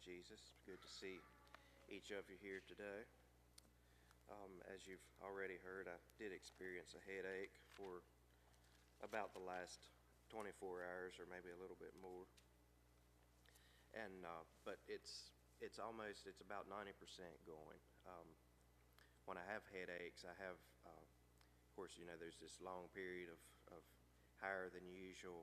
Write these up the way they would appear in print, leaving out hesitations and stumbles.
Jesus. Good to see each of you here today. As you've already heard, I did experience a headache for about the last 24 hours or maybe a little bit more. But it's about 90% going. When I have headaches, I have, of course, there's this long period of higher than usual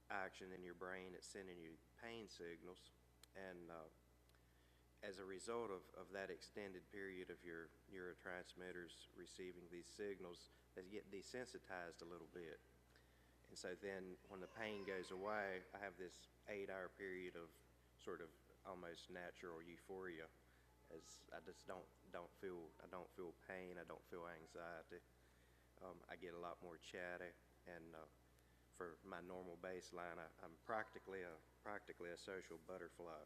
action in your brain. It's sending you pain signals, and as a result of that extended period of your neurotransmitters receiving these signals, they get desensitized a little bit. And so then when the pain goes away, I have this 8-hour period of sort of almost natural euphoria, as I just don't feel pain, I don't feel anxiety. I get a lot more chatty, and for my normal baseline, I'm practically a social butterfly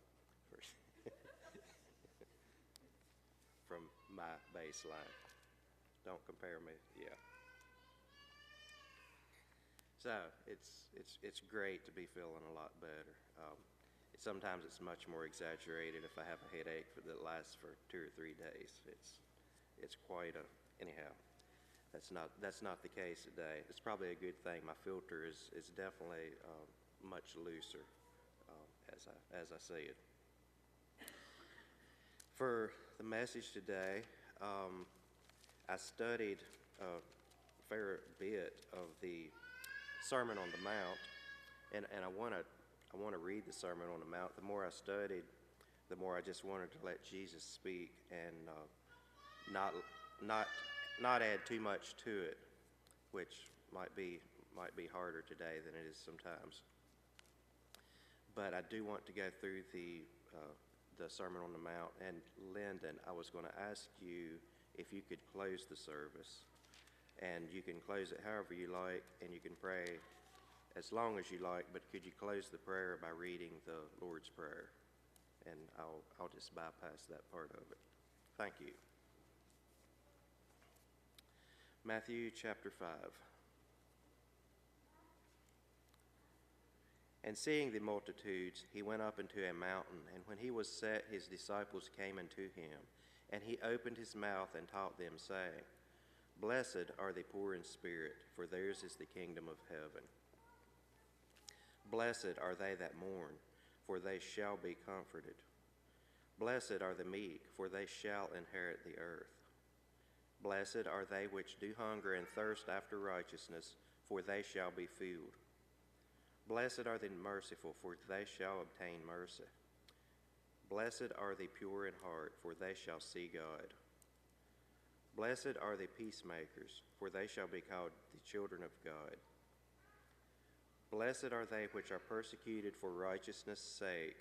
from my baseline. Don't compare me, yeah. So it's great to be feeling a lot better. Sometimes it's much more exaggerated if I have a headache that lasts for 2 or 3 days. It's quite a anyhow. That's not the case today. It's probably a good thing. My filter is definitely much looser as I see it. For the message today, I studied a fair bit of the Sermon on the Mount, and I want to read the Sermon on the Mount. The more I studied, the more I just wanted to let Jesus speak and not add too much to it, which might be harder today than it is sometimes. But I do want to go through the Sermon on the Mount. And Lyndon, I was going to ask you if you could close the service, and you can close it however you like, and you can pray as long as you like. But could you close the prayer by reading the Lord's Prayer? And I'll just bypass that part of it. Thank you. Matthew chapter 5. And seeing the multitudes, he went up into a mountain, and when he was set, his disciples came unto him, and he opened his mouth and taught them, saying, Blessed are the poor in spirit, for theirs is the kingdom of heaven. Blessed are they that mourn, for they shall be comforted. Blessed are the meek, for they shall inherit the earth. Blessed are they which do hunger and thirst after righteousness, for they shall be filled. Blessed are the merciful, for they shall obtain mercy. Blessed are the pure in heart, for they shall see God. Blessed are the peacemakers, for they shall be called the children of God. Blessed are they which are persecuted for righteousness' sake,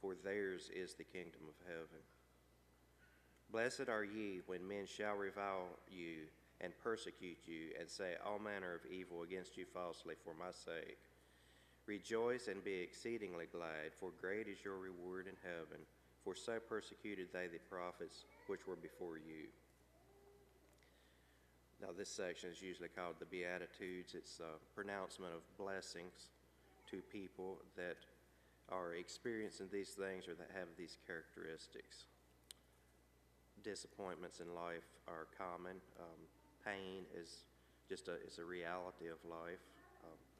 for theirs is the kingdom of heaven. Blessed are ye when men shall revile you and persecute you, and say all manner of evil against you falsely for my sake. Rejoice and be exceedingly glad, for great is your reward in heaven, for so persecuted they the prophets which were before you. Now this section is usually called the Beatitudes. It's a pronouncement of blessings to people that are experiencing these things or that have these characteristics. Disappointments in life are common. Pain is just a reality of life,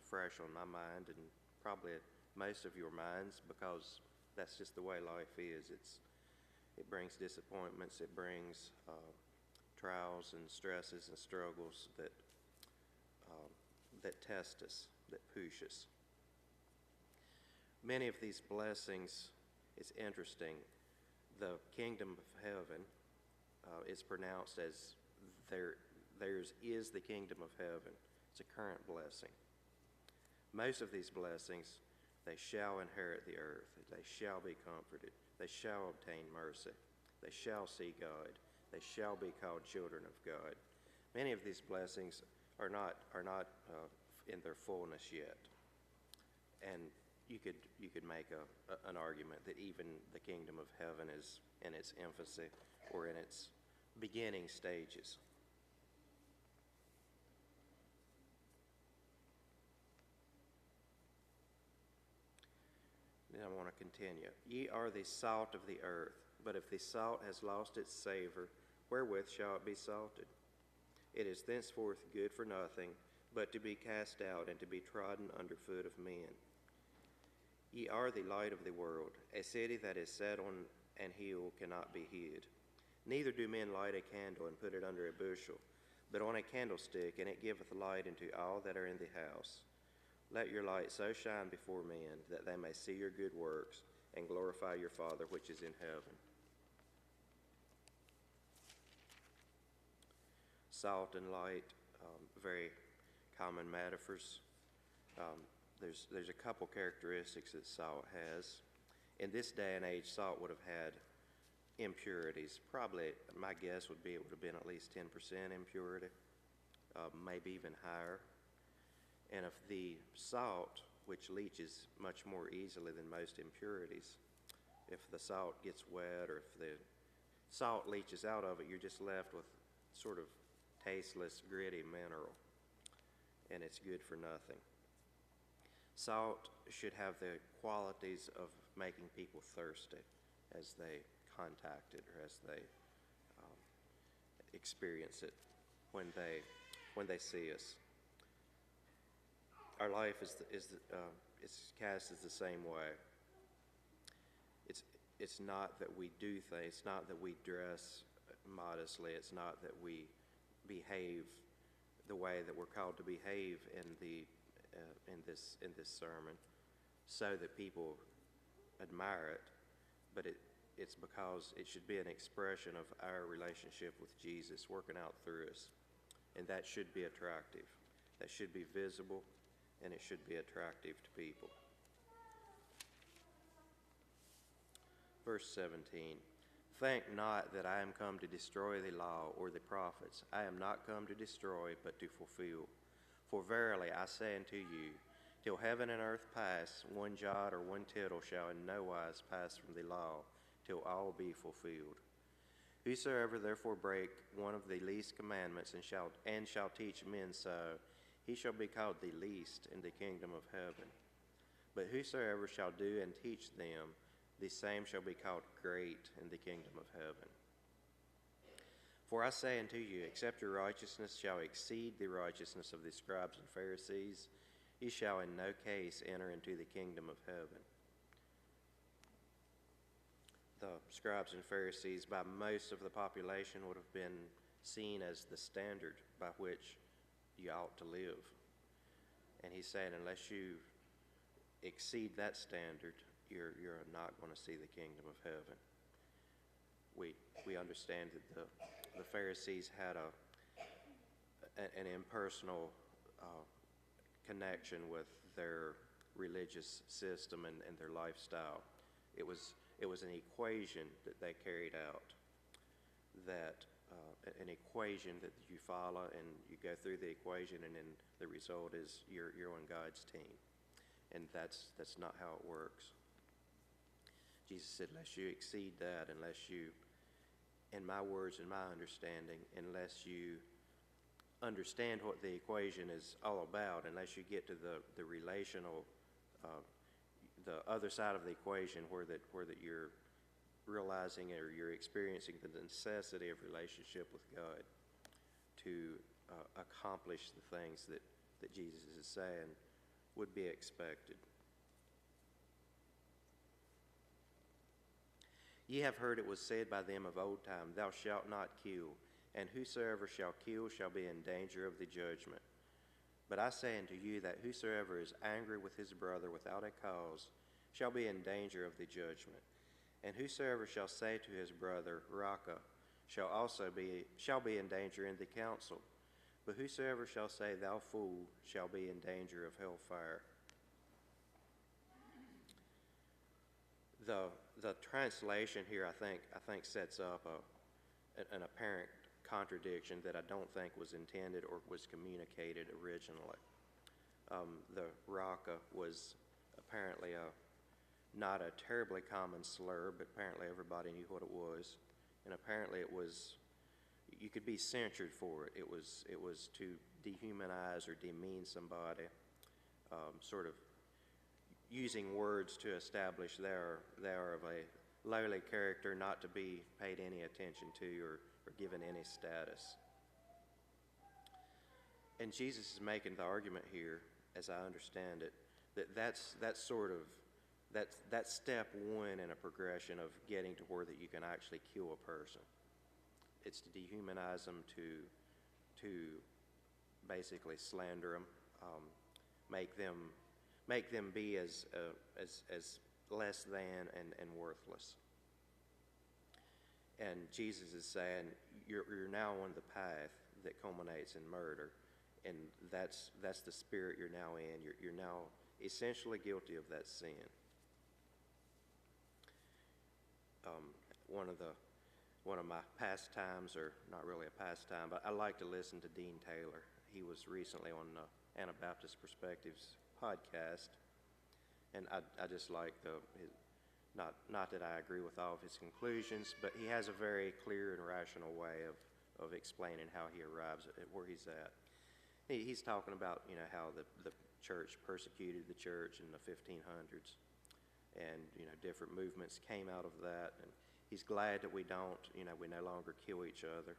fresh on my mind and probably most of your minds, because that's just the way life is. It brings disappointments. It brings trials and stresses and struggles that test us, that push us. Many of these blessings, it's interesting. The kingdom of heaven is pronounced as theirs is the kingdom of heaven. It's a current blessing. Most of these blessings, they shall inherit the earth. They shall be comforted. They shall obtain mercy. They shall see God. They shall be called children of God. Many of these blessings are not in their fullness yet. And you could make an argument that even the kingdom of heaven is in its infancy or in its beginning stages. And I want to continue. Ye are the salt of the earth, but if the salt has lost its savor, wherewith shall it be salted? It is thenceforth good for nothing, but to be cast out and to be trodden under foot of men. Ye are the light of the world. A city that is set on an hill cannot be hid. Neither do men light a candle and put it under a bushel, but on a candlestick, and it giveth light unto all that are in the house. Let your light so shine before men, that they may see your good works, and glorify your Father which is in heaven. Salt and light, very common metaphors. There's a couple characteristics that salt has. In this day and age, salt would have had impurities. Probably, my guess would be it would have been at least 10% impurity, maybe even higher. And if the salt, which leaches much more easily than most impurities, if the salt gets wet or if the salt leaches out of it, you're just left with sort of tasteless, gritty mineral, and it's good for nothing. Salt should have the qualities of making people thirsty as they contact it or as they experience it when they see us. Our life is cast as the same way. It's not that we do things. It's not that we dress modestly. It's not that we behave the way that we're called to behave in this sermon, so that people admire it. But it's because it should be an expression of our relationship with Jesus working out through us, and that should be attractive. That should be visible, and it should be attractive to people. Verse 17, think not that I am come to destroy the law or the prophets. I am not come to destroy, but to fulfill. For verily I say unto you, till heaven and earth pass, one jot or one tittle shall in no wise pass from the law, till all be fulfilled. Whosoever therefore break one of the least commandments and shall teach men so, he shall be called the least in the kingdom of heaven. But whosoever shall do and teach them, the same shall be called great in the kingdom of heaven. For I say unto you, except your righteousness shall exceed the righteousness of the scribes and Pharisees, ye shall in no case enter into the kingdom of heaven. The scribes and Pharisees, by most of the population, would have been seen as the standard by which you ought to live. And he's saying, unless you exceed that standard, you're not going to see the kingdom of heaven. We understand that the Pharisees had an impersonal connection with their religious system and their lifestyle. It was an equation that they carried out, an equation that you follow, and you go through the equation, and then the result is you're on God's team. And that's not how it works. Jesus said, unless you exceed that, unless you, in my words and my understanding, unless you understand what the equation is all about, unless you get to the relational, the other side of the equation where that you're realizing or you're experiencing the necessity of relationship with God to accomplish the things that Jesus is saying would be expected. Ye have heard it was said by them of old time, thou shalt not kill, and whosoever shall kill shall be in danger of the judgment. But I say unto you that whosoever is angry with his brother without a cause shall be in danger of the judgment. And whosoever shall say to his brother, Raca, shall be in danger in the council. But whosoever shall say, thou fool, shall be in danger of hellfire. The translation here, I think sets up an apparent contradiction that I don't think was intended or was communicated originally. The Raca was apparently not a terribly common slur, but apparently everybody knew what it was, and apparently you could be censured for it. It was to dehumanize or demean somebody, sort of using words to establish they are of a lowly character, not to be paid any attention to or given any status. And Jesus is making the argument here, as I understand it, that's step one in a progression of getting to where that you can actually kill a person. It's to dehumanize them, to basically slander them, make them be as less than and worthless. And Jesus is saying you're now on the path that culminates in murder, and that's the spirit you're now in. You're now essentially guilty of that sin. One of my pastimes, or not really a pastime, but I like to listen to Dean Taylor. He was recently on Anabaptist Perspectives podcast, and I just like not that I agree with all of his conclusions, but he has a very clear and rational way of explaining how he arrives at where he's at. He's talking about how the church persecuted the church in the 1500s, and different movements came out of that, and he's glad that we don't, we no longer kill each other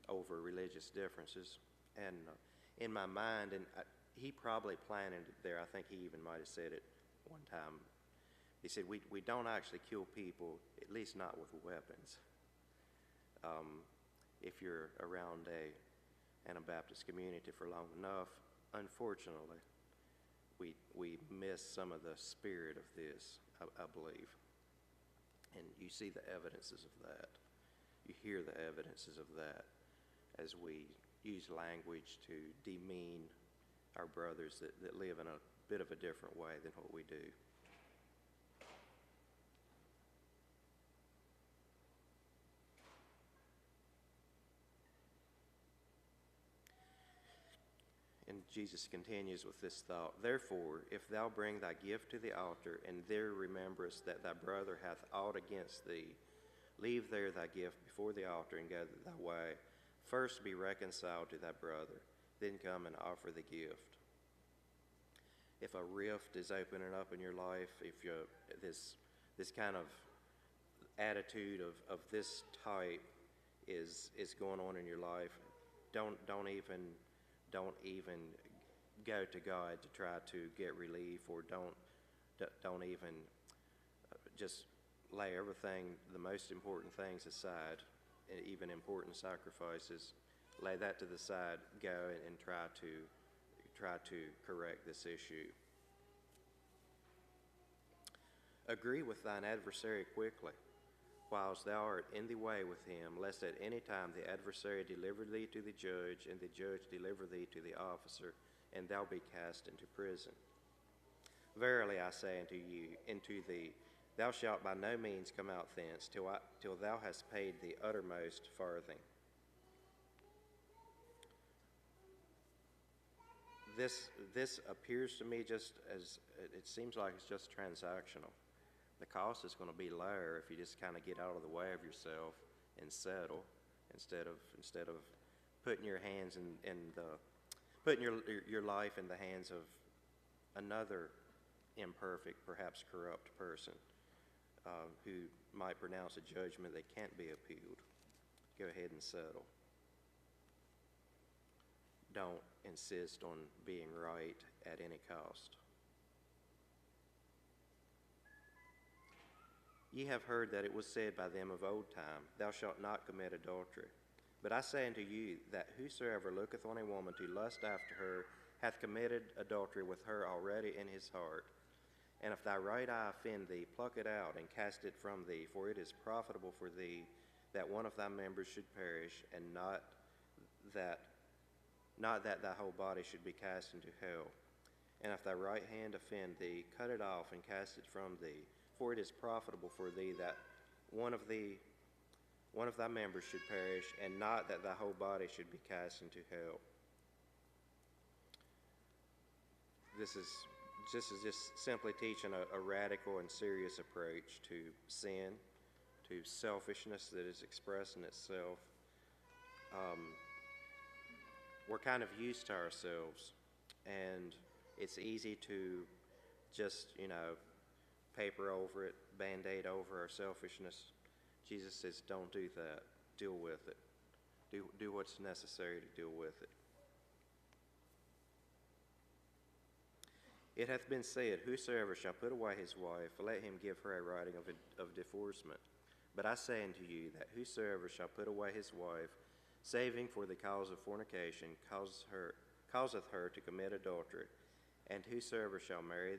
over religious differences. And in my mind, and he probably planted it there, I think he even might have said it one time, he said, we don't actually kill people, at least not with weapons. If you're around a Anabaptist community for long enough, unfortunately, we miss some of the spirit of this, I believe. And you see the evidences of that. You hear the evidences of that as we use language to demean our brothers that live in a bit of a different way than what we do. And Jesus continues with this thought, "Therefore, if thou bring thy gift to the altar, and there rememberest that thy brother hath aught against thee, leave there thy gift before the altar, and go thy way. First be reconciled to thy brother, then come and offer the gift." If a rift is opening up in your life, if this kind of attitude of this type is going on in your life, don't even go to God to try to get relief, or don't even just lay everything, the most important things aside, and even important sacrifices, lay that to the side, go and try to correct this issue. Agree with thine adversary quickly, whilst thou art in the way with him, lest at any time the adversary deliver thee to the judge, and the judge deliver thee to the officer, and thou be cast into prison. Verily I say unto thee, thou shalt by no means come out thence till thou hast paid the uttermost farthing. This appears to me just as, it seems like it's just transactional. The cost is going to be lower if you just kind of get out of the way of yourself and settle, instead of putting your hands putting your life in the hands of another imperfect, perhaps corrupt person who might pronounce a judgment that can't be appealed. Go ahead and settle. Don't insist on being right at any cost. Ye have heard that it was said by them of old time, Thou shalt not commit adultery. But I say unto you, that whosoever looketh on a woman to lust after her hath committed adultery with her already in his heart. And if thy right eye offend thee, pluck it out, and cast it from thee, for it is profitable for thee that one of thy members should perish, and not that thy whole body should be cast into hell. And if thy right hand offend thee, cut it off, and cast it from thee, for it is profitable for thee that one of thy members should perish, and not that thy whole body should be cast into hell. This is just simply teaching a radical and serious approach to sin, to selfishness that is expressed in itself. We're kind of used to ourselves, and it's easy to just, paper over it, Band-Aid over our selfishness. Jesus says, don't do that. Deal with it. Do what's necessary to deal with it. It hath been said, whosoever shall put away his wife, let him give her a writing of divorcement. But I say unto you that whosoever shall put away his wife, saving for the cause of fornication, causeth her to commit adultery. And whosoever shall marry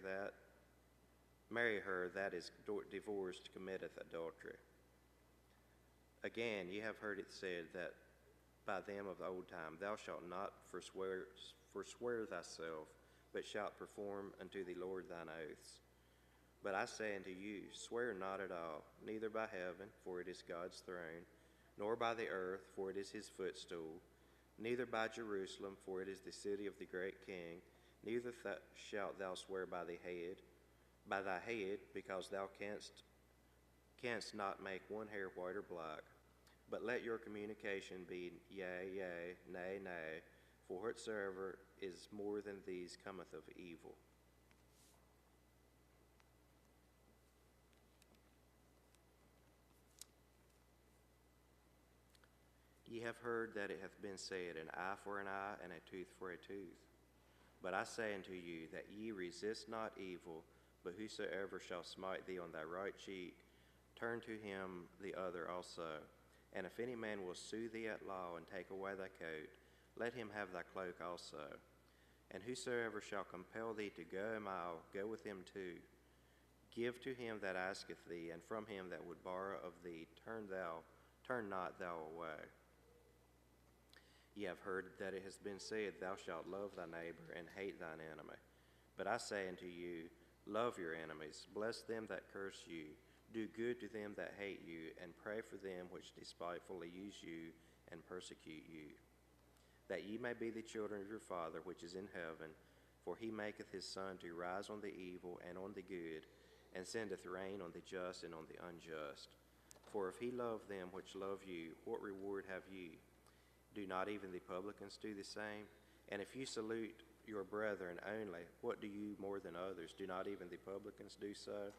her that is divorced committeth adultery. Again, ye have heard it said that by them of the old time, thou shalt not forswear thyself, but shalt perform unto the Lord thine oaths. But I say unto you, swear not at all, neither by heaven, for it is God's throne, nor by the earth, for it is his footstool, neither by Jerusalem, for it is the city of the great King, neither shalt thou swear by thy head, because thou canst not make one hair white or black. But let your communication be yea, yea, nay, nay, for whatsoever is more than these cometh of evil. Ye have heard that it hath been said, an eye for an eye, and a tooth for a tooth. But I say unto you, that ye resist not evil, but whosoever shall smite thee on thy right cheek, turn to him the other also. And if any man will sue thee at law, and take away thy coat, let him have thy cloak also. And whosoever shall compel thee to go a mile, go with him too. Give to him that asketh thee, and from him that would borrow of thee, turn not thou away. Ye have heard that it has been said, thou shalt love thy neighbor, and hate thine enemy. But I say unto you, love your enemies, bless them that curse you, do good to them that hate you, and pray for them which despitefully use you and persecute you, that ye may be the children of your Father which is in heaven. For he maketh his sun to rise on the evil and on the good, and sendeth rain on the just and on the unjust. For if he love them which love you, what reward have ye? Do not even the publicans do the same? And if you salute your brethren only, what do you more than others? Do not even the publicans do so?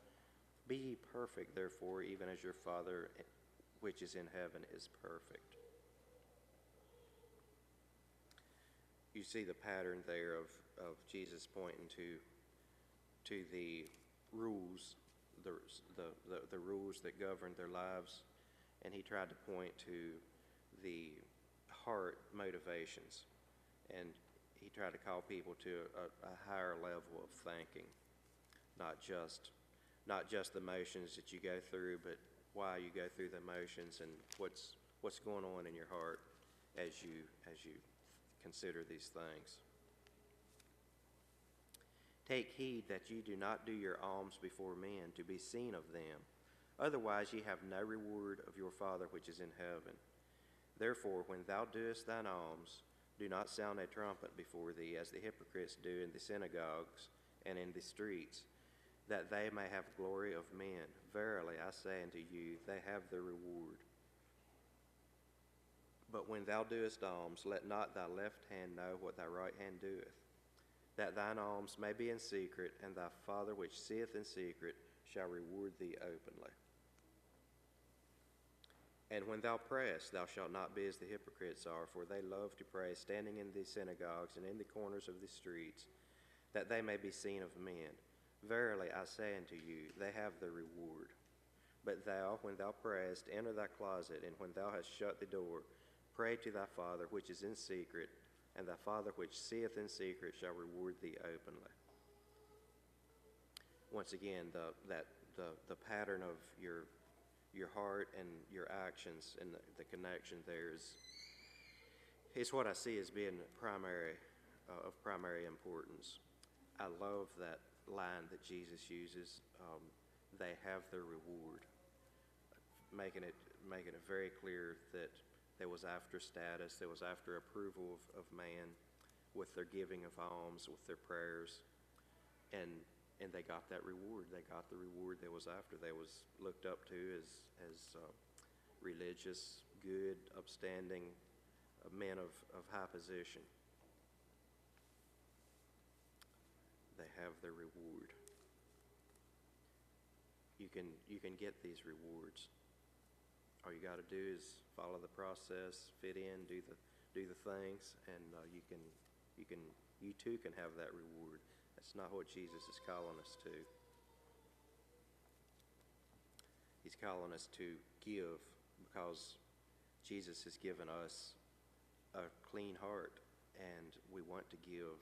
Be ye perfect, therefore, even as your Father which is in heaven is perfect. You see the pattern there of Jesus pointing to the rules, the rules that govern their lives, and he tried to point to the heart motivations, and he tried to call people to a higher level of thinking, not just the motions that you go through, but why you go through the motions and what's going on in your heart as you consider these things. Take heed that ye do not do your alms before men to be seen of them. Otherwise ye have no reward of your Father which is in heaven. Therefore, when thou doest thine alms, do not sound a trumpet before thee, as the hypocrites do in the synagogues and in the streets, that they may have glory of men. Verily, I say unto you, they have their reward. But when thou doest alms, let not thy left hand know what thy right hand doeth, that thine alms may be in secret, and thy Father which seeth in secret shall reward thee openly. And when thou prayest, thou shalt not be as the hypocrites are, for they love to pray standing in the synagogues and in the corners of the streets, that they may be seen of men. Verily, I say unto you, they have their reward. But thou, when thou prayest, enter thy closet, and when thou hast shut the door, pray to thy Father which is in secret, and thy Father which seeth in secret shall reward thee openly. Once again, the pattern of your heart and your actions and the connection there is what I see as being of primary importance. I love that line that Jesus uses. They have their reward, making it very clear that there was after status, there was after approval of man, with their giving of alms, with their prayers, and they got that reward. They got the reward that was after. They was looked up to as religious, good, upstanding men of high position. They have their reward. you can get these rewards. All you got to do is follow the process, fit in, do the things, and you too can have that reward. That's not what Jesus is calling us to. He's calling us to give because Jesus has given us a clean heart, and we want to give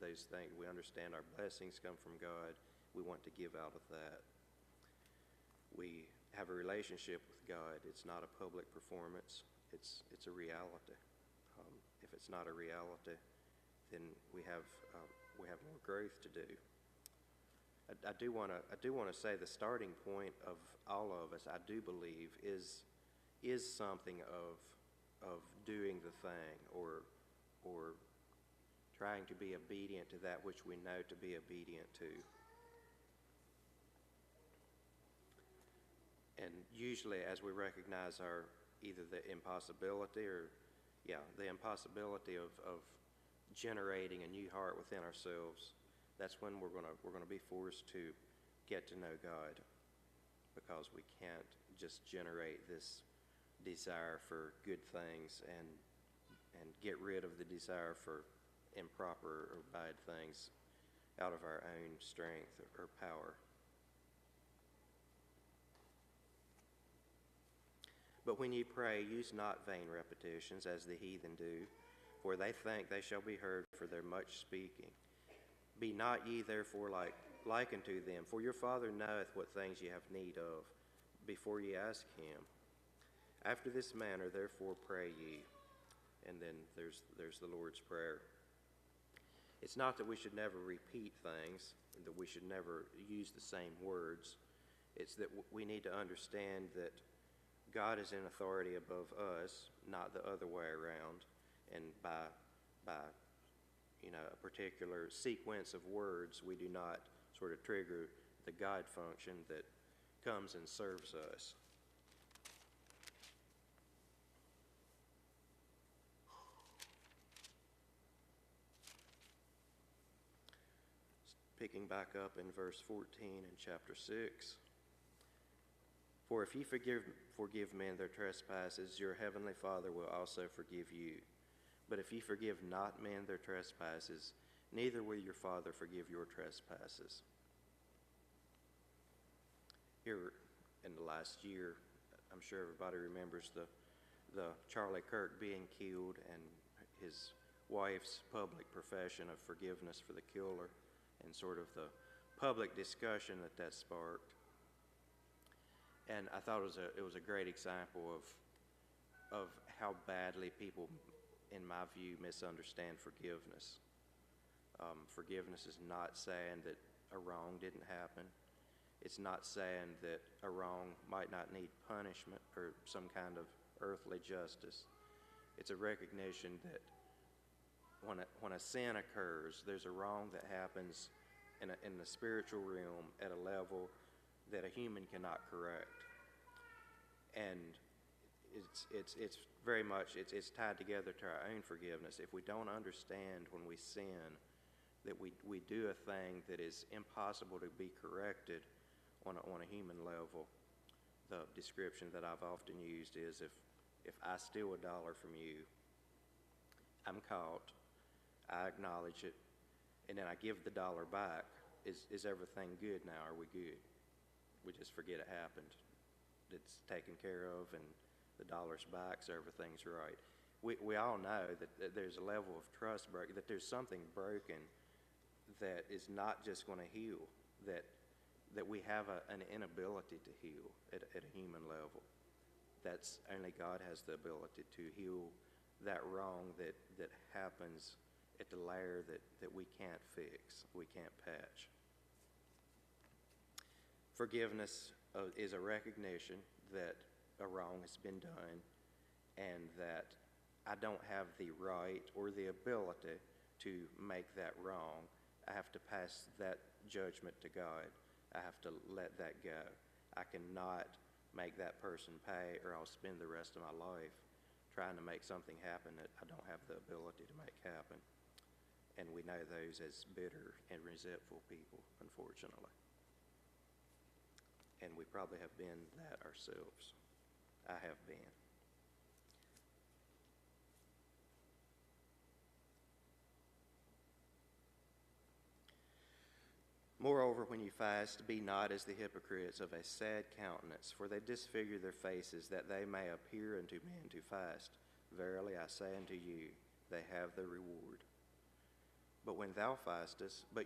those things. We understand our blessings come from God. We want to give out of that. We have a relationship with God. It's not a public performance. It's a reality. If it's not a reality, then we have more growth to do. I do want to say the starting point of all of us, I do believe, is something of doing the thing or trying to be obedient to that which we know to be obedient to. And usually, as we recognize either the impossibility of generating a new heart within ourselves, that's when we're gonna be forced to get to know God, because we can't just generate this desire for good things and get rid of the desire for improper or bad things out of our own strength or power. But when you pray, use not vain repetitions as the heathen do, for they think they shall be heard for their much speaking. Be not ye therefore like unto them, for your Father knoweth what things ye have need of, before ye ask him. After this manner therefore pray ye. And then there's the Lord's Prayer. It's not that we should never repeat things, that we should never use the same words. It's that we need to understand that God is in authority above us, not the other way around. And by a particular sequence of words, we do not sort of trigger the God function that comes and serves us. Picking back up in verse 14 in chapter 6. For if ye forgive men their trespasses, your heavenly Father will also forgive you. But if ye forgive not men their trespasses, neither will your Father forgive your trespasses. Here in the last year, I'm sure everybody remembers the Charlie Kirk being killed and his wife's public profession of forgiveness for the killer, and sort of the public discussion that sparked. And I thought it was a great example of how badly people, in my view, misunderstand forgiveness. Forgiveness is not saying that a wrong didn't happen. It's not saying that a wrong might not need punishment or some kind of earthly justice. It's a recognition that when a sin occurs, there's a wrong that happens in the spiritual realm at a level that a human cannot correct. And it's very much tied together to our own forgiveness. If we don't understand when we sin that we do a thing that is impossible to be corrected on a human level, the description that I've often used is if I steal $1 from you, I'm caught, I acknowledge it, and then I give the $1 back. Is everything good now? Are we good? We just forget it happened. It's taken care of, and the $1's back, so everything's right. We all know that there's a level of trust break, that there's something broken that is not just going to heal, that we have an inability to heal at a human level. That's only God has the ability to heal that wrong that happens at the layer that we can't fix, we can't patch. Forgiveness is a recognition that a wrong has been done and that I don't have the right or the ability to make that wrong. I have to pass that judgment to God. I have to let that go. I cannot make that person pay, or I'll spend the rest of my life trying to make something happen that I don't have the ability to make happen. And we know those as bitter and resentful people, unfortunately. and we probably have been that ourselves. I have been. Moreover, when you fast, be not as the hypocrites of a sad countenance, for they disfigure their faces, that they may appear unto men to fast. Verily I say unto you, they have their reward. But when thou fastest, but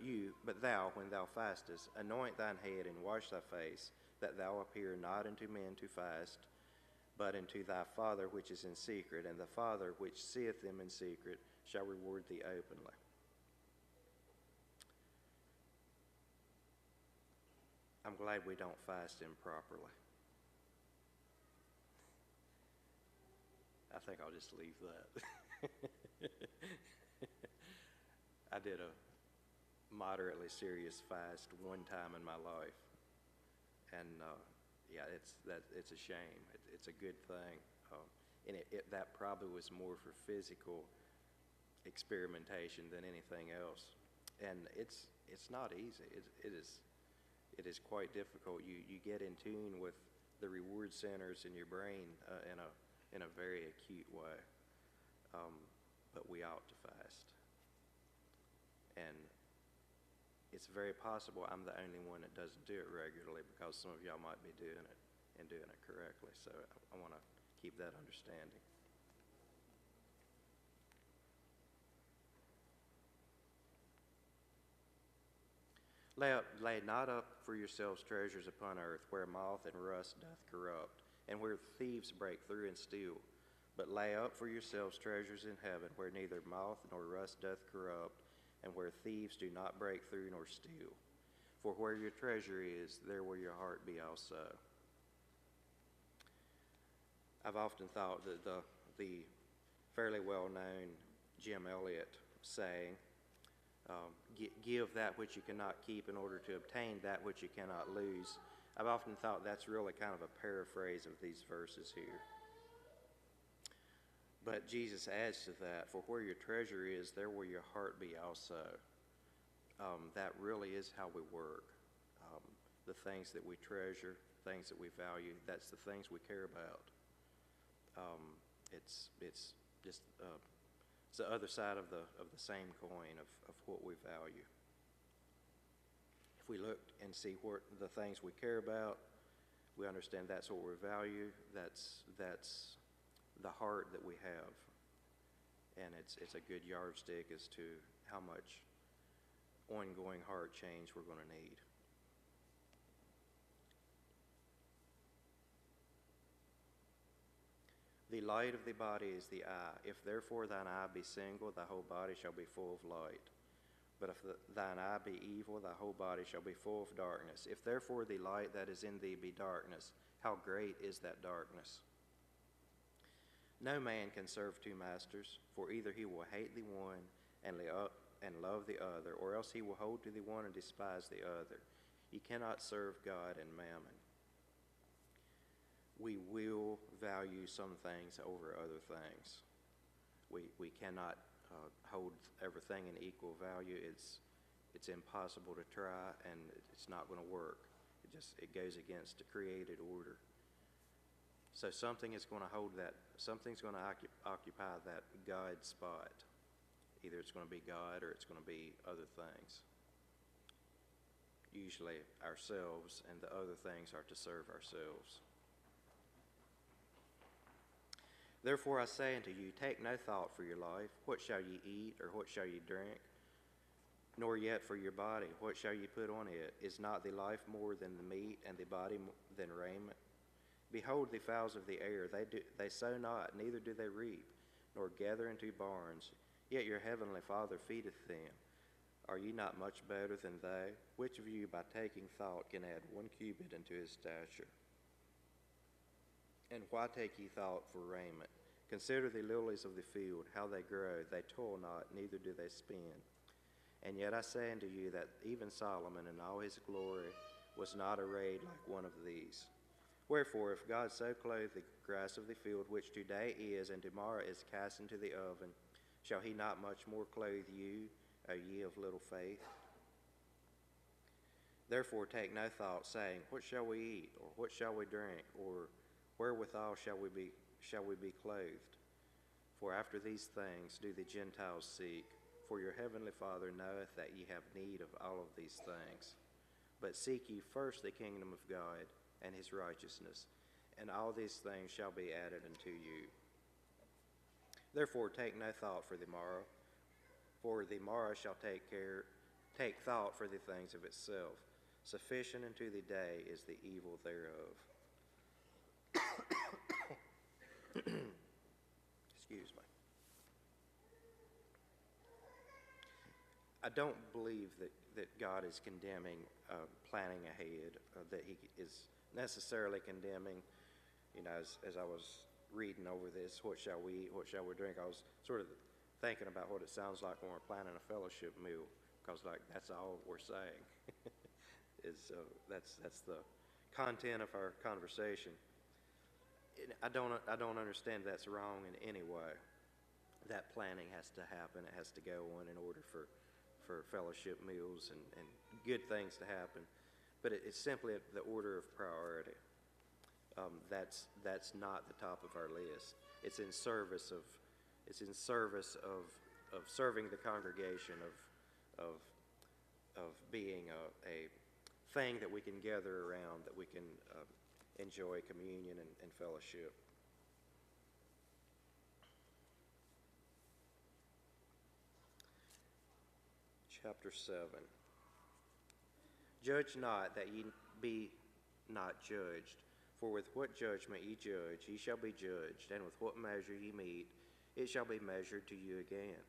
thou, when thou fastest, anoint thine head and wash thy face, that thou appear not unto men to fast, but unto thy Father which is in secret, and the Father which seeth them in secret shall reward thee openly. I'm glad we don't fast improperly. I think I'll just leave that. I did a moderately serious fast one time in my life, and yeah, it's a shame. It's a good thing, and that probably was more for physical experimentation than anything else. And it's not easy. It is quite difficult. You get in tune with the reward centers in your brain in a very acute way. But we ought to fast. And it's very possible I'm the only one that doesn't do it regularly, because some of y'all might be doing it and doing it correctly. So I want to keep that understanding. Lay not up for yourselves treasures upon earth, where moth and rust doth corrupt, and where thieves break through and steal. But lay up for yourselves treasures in heaven, where neither moth nor rust doth corrupt, and where thieves do not break through nor steal. For where your treasure is, there will your heart be also. I've often thought that the fairly well-known Jim Elliot saying, give that which you cannot keep in order to obtain that which you cannot lose. I've often thought that's really kind of a paraphrase of these verses here. But Jesus adds to that, for where your treasure is, there will your heart be also. That really is how we work. The things that we treasure, things that we value, that's the things we care about. It's just it's the other side of the same coin of what we value. If we look and see what the things we care about, we understand that's what we value. That's the heart that we have, and it's a good yardstick as to how much ongoing heart change we're going to need. The light of the body is the eye. If therefore thine eye be single, thy whole body shall be full of light. But if thine eye be evil, thy whole body shall be full of darkness. If therefore the light that is in thee be darkness, how great is that darkness? No man can serve two masters, for either he will hate the one and love the other, or else he will hold to the one and despise the other. You cannot serve God and mammon. We will value some things over other things. We cannot hold everything in equal value. It's impossible to try, and it's not going to work. It goes against the created order. So something's going to occupy that God spot. Either it's going to be God or it's going to be other things. Usually ourselves, and the other things are to serve ourselves. Therefore I say unto you, take no thought for your life, what shall ye eat, or what shall ye drink? Nor yet for your body, what shall ye put on it? Is not the life more than the meat, and the body than raiment? Behold the fowls of the air, they sow not, neither do they reap, nor gather into barns, yet your heavenly Father feedeth them. Are ye not much better than they? Which of you by taking thought can add 1 cubit unto his stature? And why take ye thought for raiment? Consider the lilies of the field, how they grow. They toil not, neither do they spin. And yet I say unto you that even Solomon in all his glory was not arrayed like one of these. Wherefore, if God so clothe the grass of the field, which today is and tomorrow is cast into the oven, shall he not much more clothe you, O ye of little faith? Therefore take no thought, saying, What shall we eat, or what shall we drink, or wherewithal shall we be clothed? For after these things do the Gentiles seek. For your heavenly Father knoweth that ye have need of all of these things. But seek ye first the kingdom of God and his righteousness, and all these things shall be added unto you. Therefore take no thought for the morrow, for the morrow shall take thought for the things of itself. Sufficient unto the day is the evil thereof. Excuse me. I don't believe that God is condemning planning ahead, that he is necessarily condemning, as I was reading over this, what shall we eat, what shall we drink, I was sort of thinking about what it sounds like when we're planning a fellowship meal, because that's all we're saying. That's the content of our conversation. I don't understand that's wrong in any way. That planning has to happen. It has to go on in order for fellowship meals and good things to happen. But it's simply the order of priority. That's not the top of our list. It's in service of serving the congregation, of being a thing that we can gather around, that we can enjoy communion and fellowship. Chapter 7. Judge not that ye be not judged, for with what judgment ye judge, ye shall be judged, and with what measure ye mete, it shall be measured to you again.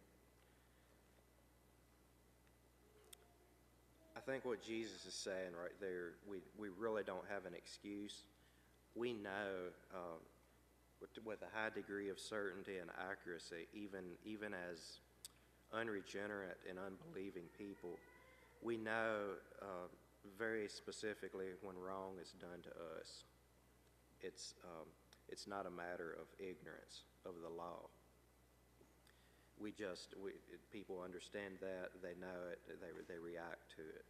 I think what Jesus is saying right there, we really don't have an excuse. We know with a high degree of certainty and accuracy, even as unregenerate and unbelieving people, we know very specifically when wrong is done to us. It's not a matter of ignorance of the law. People understand that, they know it, they react to it.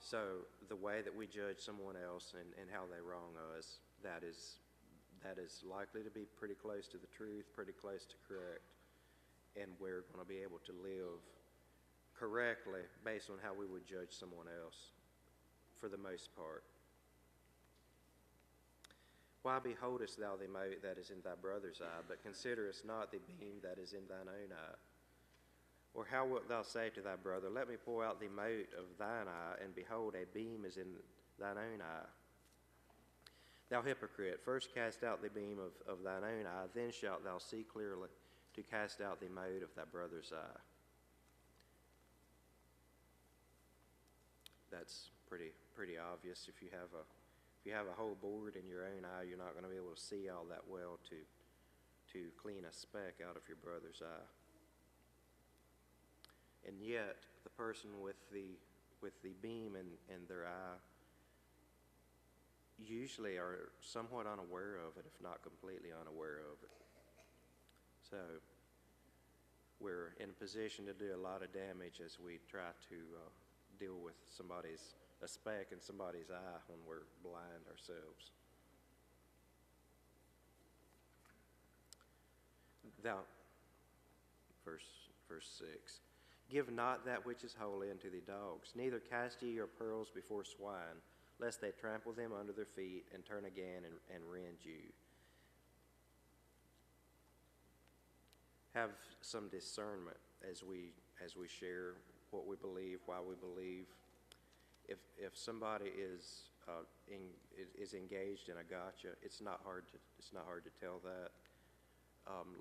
So the way that we judge someone else and how they wrong us, that is likely to be pretty close to the truth, pretty close to correct. And we're going to be able to live correctly based on how we would judge someone else, for the most part. Why beholdest thou the mote that is in thy brother's eye, but considerest not the beam that is in thine own eye? Or how wilt thou say to thy brother, Let me pour out the mote of thine eye, and behold, a beam is in thine own eye? Thou hypocrite, first cast out the beam of thine own eye, then shalt thou see clearly to cast out the mote of thy brother's eye. That's pretty obvious. If you have a whole board in your own eye, you're not going to be able to see all that well to clean a speck out of your brother's eye. And yet, the person with the beam in their eye usually are somewhat unaware of it, if not completely unaware of it. So we're in a position to do a lot of damage as we try to deal with a speck in somebody's eye when we're blind ourselves. Thou, verse 6. Give not that which is holy unto the dogs, neither cast ye your pearls before swine, lest they trample them under their feet and turn again and rend you. Have some discernment as we share what we believe, why we believe. If somebody is engaged in a gotcha, it's not hard to tell that.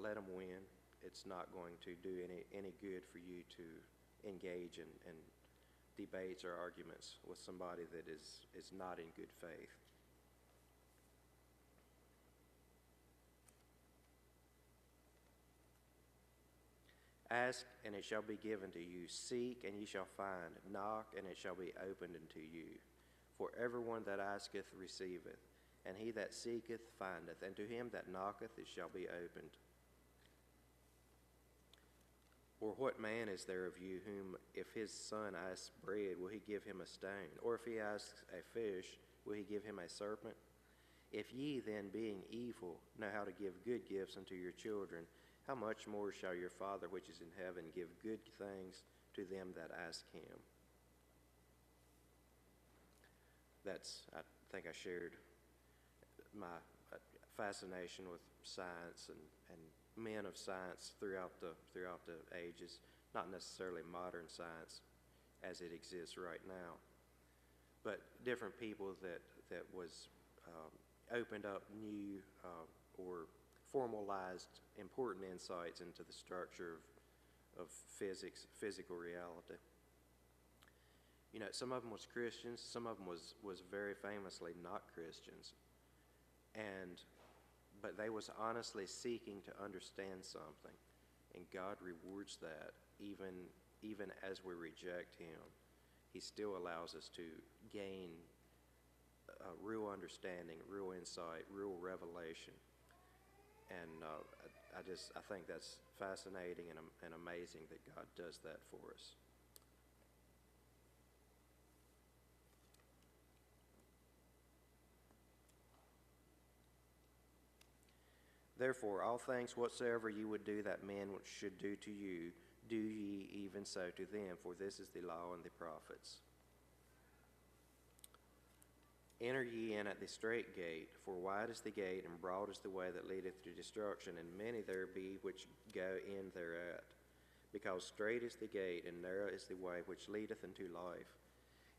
Let them win. It's not going to do any good for you to engage in debates or arguments with somebody that is not in good faith. Ask, and it shall be given to you. Seek, and ye shall find. Knock, and it shall be opened unto you. For everyone that asketh receiveth, and he that seeketh findeth, and to him that knocketh it shall be opened. Or what man is there of you whom, if his son asks bread, will he give him a stone? Or if he asks a fish, will he give him a serpent? If ye then, being evil, know how to give good gifts unto your children, how much more shall your Father which is in heaven give good things to them that ask him? I think I shared my fascination with science and men of science throughout the ages, not necessarily modern science as it exists right now, but different people that was opened up new or formalized important insights into the structure of physical reality. You know, some of them was Christians, some of them was very famously not Christians, but they was honestly seeking to understand something, and God rewards that even as we reject Him. He still allows us to gain real understanding, real insight, real revelation, and I think that's fascinating and amazing that God does that for us. Therefore, all things whatsoever you would do that men should do to you, do ye even so to them, for this is the law and the prophets. Enter ye in at the strait gate, for wide is the gate, and broad is the way that leadeth to destruction, and many there be which go in thereat. Because strait is the gate, and narrow is the way which leadeth unto life,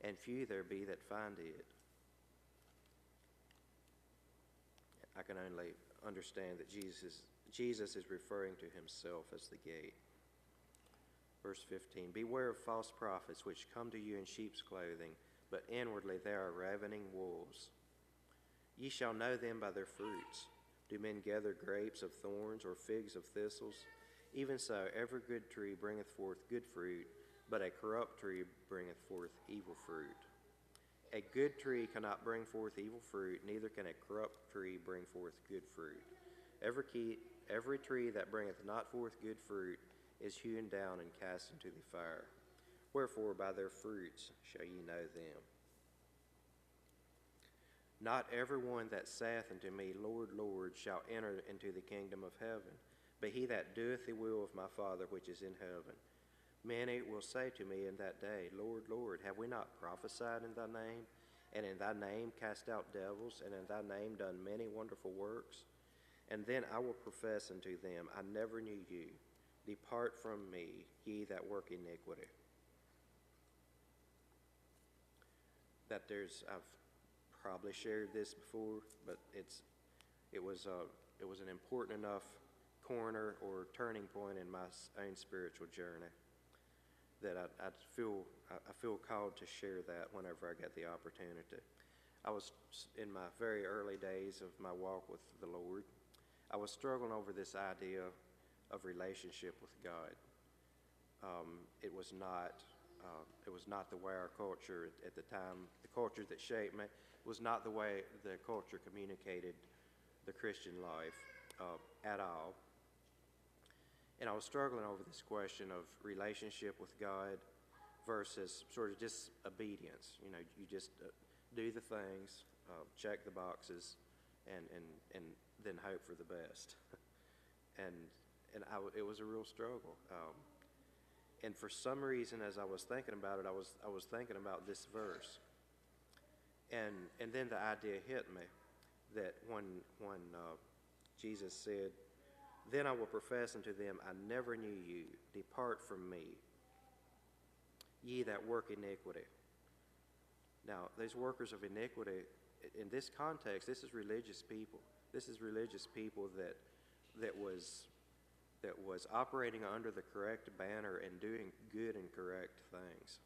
and few there be that find it. I can only understand that Jesus is referring to himself as the gate. Verse 15, beware of false prophets which come to you in sheep's clothing, but inwardly they are ravening wolves. Ye shall know them by their fruits. Do men gather grapes of thorns or figs of thistles? Even so, every good tree bringeth forth good fruit, but a corrupt tree bringeth forth evil fruit. A good tree cannot bring forth evil fruit, neither can a corrupt tree bring forth good fruit. Every tree that bringeth not forth good fruit is hewn down and cast into the fire. Wherefore by their fruits shall ye know them. Not every one that saith unto me, Lord, Lord, shall enter into the kingdom of heaven, but he that doeth the will of my Father which is in heaven. Many will say to me in that day, Lord, Lord, have we not prophesied in thy name, and in thy name cast out devils, and in thy name done many wonderful works? And then I will profess unto them, I never knew you. Depart from me, ye that work iniquity. I've probably shared this before, but it was an important enough corner or turning point in my own spiritual journey that I feel called to share that whenever I get the opportunity. I was in my very early days of my walk with the Lord. I was struggling over this idea of relationship with God. It was not the way our culture at the time, the culture that shaped me, was not the way the culture communicated the Christian life at all. And I was struggling over this question of relationship with God versus sort of just obedience. You know, you just do the things, check the boxes, and then hope for the best. It was a real struggle. And for some reason, as I was thinking about it, I was thinking about this verse. And then the idea hit me that when Jesus said, then I will profess unto them, I never knew you. Depart from me, ye that work iniquity. Now, those workers of iniquity, in this context, this is religious people. This is religious people that was operating under the correct banner and doing good and correct things.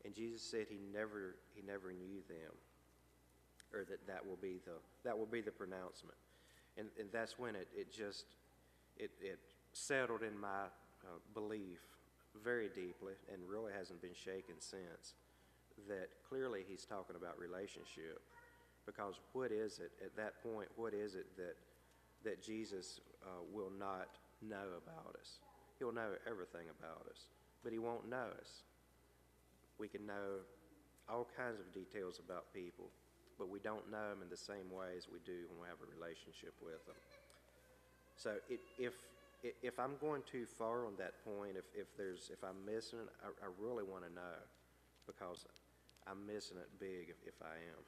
And Jesus said he never knew them, or that will be the pronouncement. And that's when it settled in my belief very deeply, and really hasn't been shaken since, that clearly he's talking about relationship. Because what is it at that point? What is it that Jesus will not know about us? He'll know everything about us, but he won't know us. We can know all kinds of details about people, but we don't know them in the same way as we do when we have a relationship with them. So if I'm going too far on that point, if I'm missing it, I really want to know, because I'm missing it big if I am,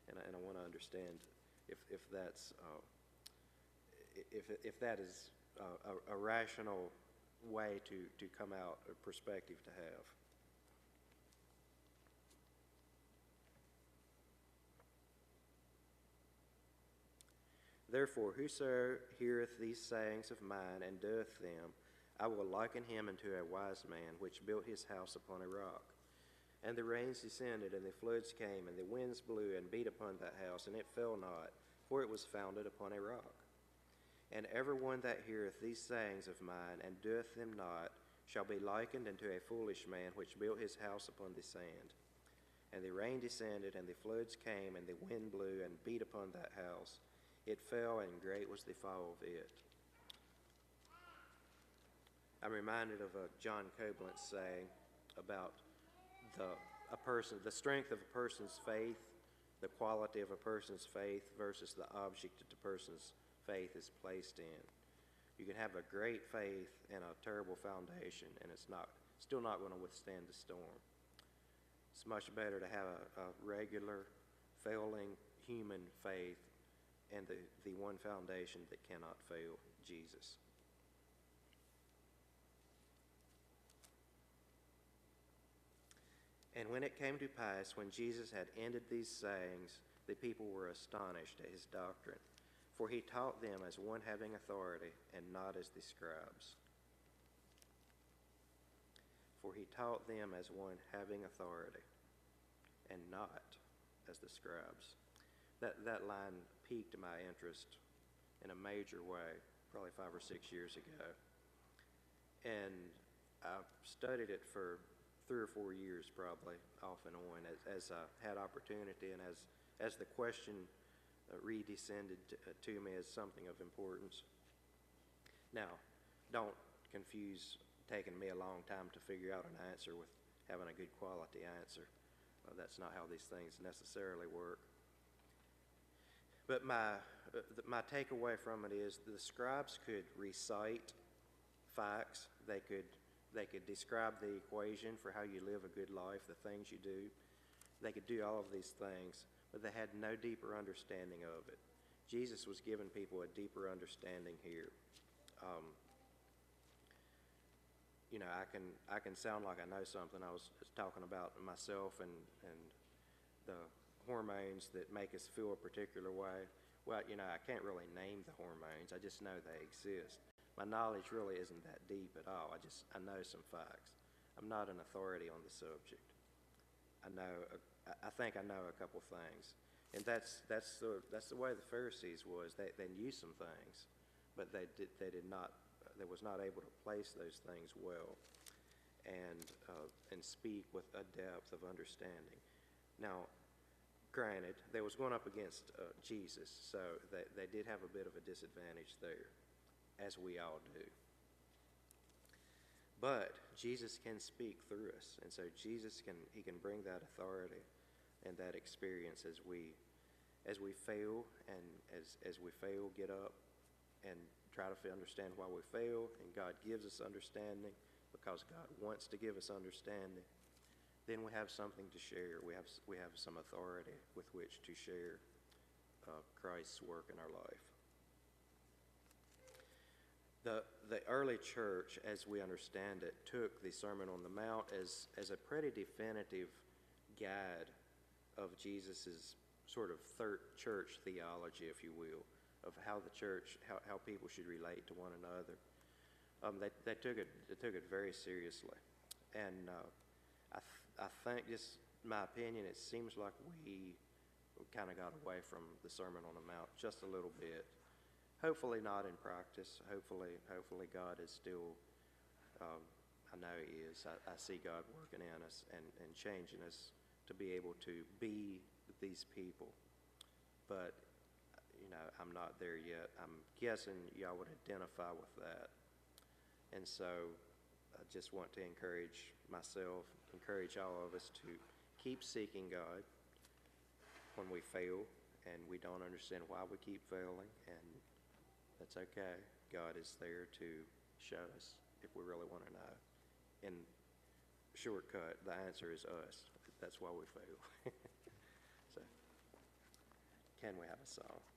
and I want to understand if that is a rational way to come out, a perspective to have. Therefore, whoso heareth these sayings of mine and doeth them, I will liken him unto a wise man, which built his house upon a rock. And the rains descended, and the floods came, and the winds blew and beat upon that house, and it fell not, for it was founded upon a rock. And every one that heareth these sayings of mine and doeth them not shall be likened unto a foolish man, which built his house upon the sand. And the rain descended, and the floods came, and the wind blew and beat upon that house. It fell, and great was the fall of it. I'm reminded of a John Copeland's saying about the strength of a person's faith, the quality of a person's faith versus the object that the person's faith is placed in. You can have a great faith and a terrible foundation, and it's still not going to withstand the storm. It's much better to have a regular, failing human faith and the one foundation that cannot fail, Jesus. And when it came to pass, when Jesus had ended these sayings, the people were astonished at his doctrine, for he taught them as one having authority, and not as the scribes. For he taught them as one having authority, and not as the scribes. That line piqued my interest in a major way, probably 5 or 6 years ago. And I studied it for 3 or 4 years, probably, off and on, as I had opportunity, and as the question redescended to me as something of importance. Now, don't confuse taking me a long time to figure out an answer with having a good quality answer. That's not how these things necessarily work. But my takeaway from it is the scribes could recite facts. They could describe the equation for how you live a good life, the things you do. They could do all of these things, but they had no deeper understanding of it. Jesus was giving people a deeper understanding here. I can sound like I know something. I was talking about myself and the hormones that make us feel a particular way. Well, I can't really name the hormones. I just know they exist. My knowledge really isn't that deep at all. I know some facts. I'm not an authority on the subject. I think I know a couple things, and that's the way the Pharisees was. They knew some things, but they was not able to place those things well, and speak with a depth of understanding. Now, granted, they was going up against Jesus, so they did have a bit of a disadvantage there, as we all do. But Jesus can speak through us, and so he can bring that authority and that experience as we fail, and as we fail, get up and try to understand why we fail, and God gives us understanding because God wants to give us understanding. Then we have something to share. We have some authority with which to share Christ's work in our life. The early church, as we understand it, took the Sermon on the Mount as a pretty definitive guide of Jesus's sort of third church theology, if you will, of how the church, how people should relate to one another. They took it very seriously, and I think, just my opinion, it seems like we kind of got away from the Sermon on the Mount just a little bit. Hopefully not in practice. Hopefully God is still, I know He is. I see God working in us and changing us to be able to be these people. But, I'm not there yet. I'm guessing y'all would identify with that. And so I just want to encourage myself, encourage all of us to keep seeking God when we fail and we don't understand why we keep failing, and that's okay. God is there to show us if we really want to know. And shortcut, the answer is us. That's why we fail. So, can we have a song?